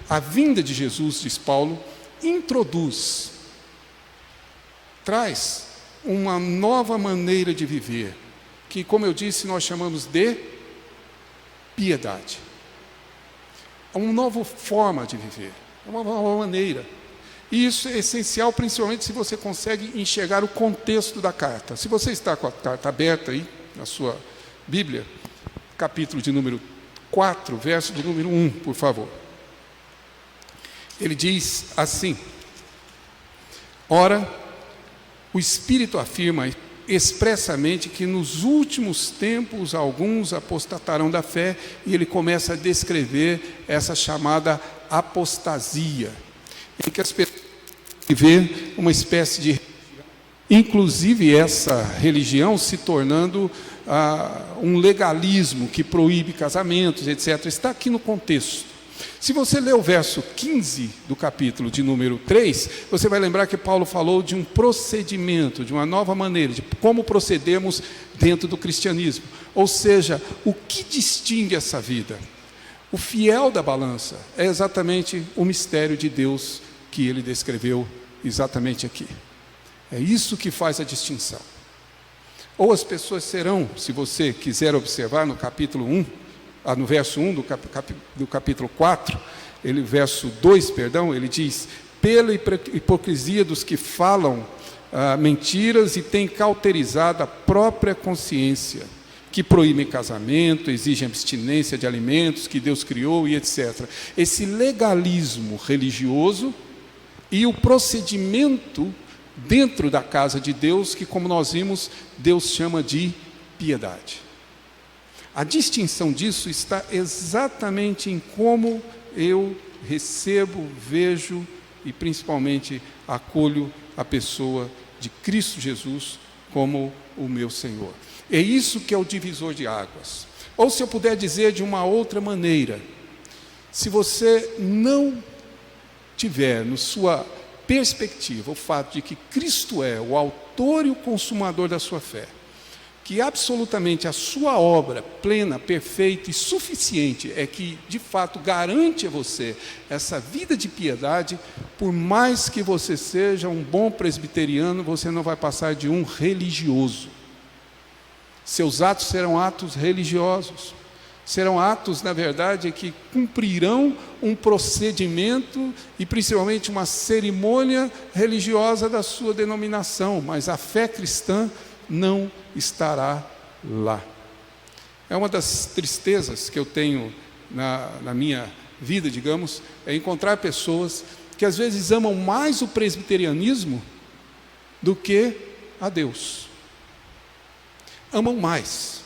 a vinda de Jesus, diz Paulo, traz uma nova maneira de viver, que, como eu disse, nós chamamos de piedade. É uma nova forma de viver, é uma nova maneira. E isso é essencial, principalmente se você consegue enxergar o contexto da carta. Se você está com a carta aberta aí, na sua Bíblia, capítulo de número 4, verso do número 1, por favor. Ele diz assim: ora, o Espírito afirma expressamente que nos últimos tempos alguns apostatarão da fé, e ele começa a descrever essa chamada apostasia, em que as pessoas vivem uma espécie de, inclusive essa religião se tornando um legalismo que proíbe casamentos, etc. Está aqui no contexto. Se você ler o verso 15 do capítulo de número 3, você vai lembrar que Paulo falou de um procedimento, de uma nova maneira, de como procedemos dentro do cristianismo. Ou seja, o que distingue essa vida? O fiel da balança é exatamente o mistério de Deus que ele descreveu exatamente aqui. É isso que faz a distinção. Ou as pessoas serão, se você quiser observar no capítulo 1, no verso 1 do capítulo 4, verso 2, perdão, ele diz: pela hipocrisia dos que falam mentiras e têm cauterizado a própria consciência, que proíbem casamento, exigem abstinência de alimentos que Deus criou e etc. Esse legalismo religioso e o procedimento dentro da casa de Deus, que, como nós vimos, Deus chama de piedade. A distinção disso está exatamente em como eu recebo, vejo e principalmente acolho a pessoa de Cristo Jesus como o meu Senhor. É isso que é o divisor de águas. Ou, se eu puder dizer de uma outra maneira, se você não tiver na sua perspectiva o fato de que Cristo é o autor e o consumador da sua fé, que absolutamente a sua obra plena, perfeita e suficiente é que de fato garante a você essa vida de piedade, por mais que você seja um bom presbiteriano, você não vai passar de um religioso. Seus atos serão atos religiosos, serão atos, na verdade, que cumprirão um procedimento e principalmente uma cerimônia religiosa da sua denominação, mas a fé cristã não estará lá. É uma das tristezas que eu tenho na minha vida, digamos, é encontrar pessoas que às vezes amam mais o presbiterianismo do que a Deus. Amam mais.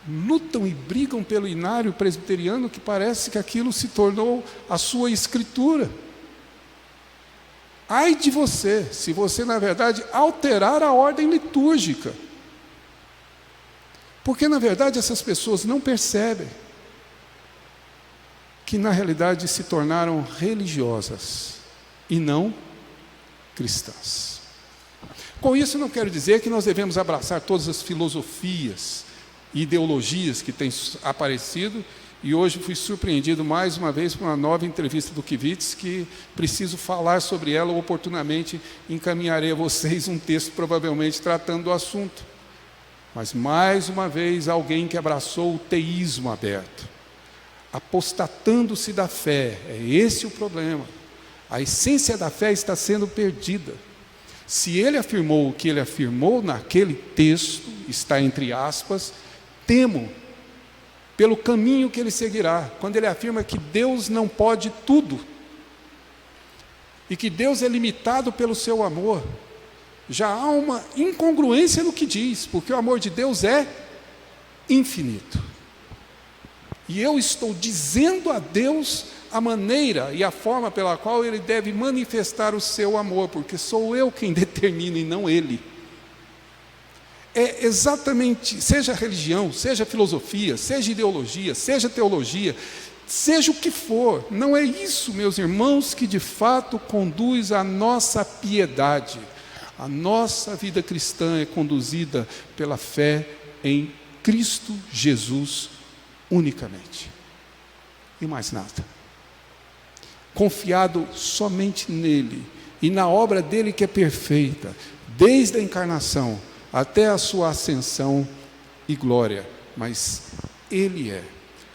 Lutam e brigam pelo inário presbiteriano, que parece que aquilo se tornou a sua escritura. Ai de você, se você, na verdade, alterar a ordem litúrgica. Porque, na verdade, essas pessoas não percebem que, na realidade, se tornaram religiosas e não cristãs. Com isso, não quero dizer que nós devemos abraçar todas as filosofias e ideologias que têm aparecido. E hoje fui surpreendido mais uma vez por uma nova entrevista do Kivitz, que preciso falar sobre ela oportunamente. Encaminharei a vocês um texto provavelmente tratando do assunto. Mas mais uma vez alguém que abraçou o teísmo aberto, apostatando-se da fé. É esse o problema. A essência da fé está sendo perdida. Se ele afirmou o que ele afirmou naquele texto, está entre aspas, temo pelo caminho que ele seguirá, quando ele afirma que Deus não pode tudo, e que Deus é limitado pelo seu amor. Já há uma incongruência no que diz, porque o amor de Deus é infinito. E eu estou dizendo a Deus a maneira e a forma pela qual Ele deve manifestar o seu amor, porque sou eu quem determina e não Ele. É exatamente, seja religião, seja filosofia, seja ideologia, seja teologia, seja o que for, não é isso, meus irmãos, que de fato conduz à nossa piedade. A nossa vida cristã é conduzida pela fé em Cristo Jesus unicamente. E mais nada. confiado somente nele e na obra dele que é perfeita, desde a encarnação até a sua ascensão e glória. Mas ele é.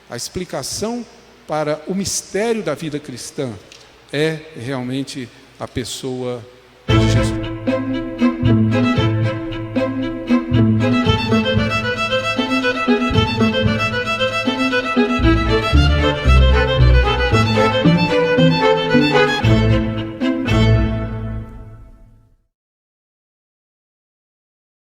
A explicação para o mistério da vida cristã é realmente a pessoa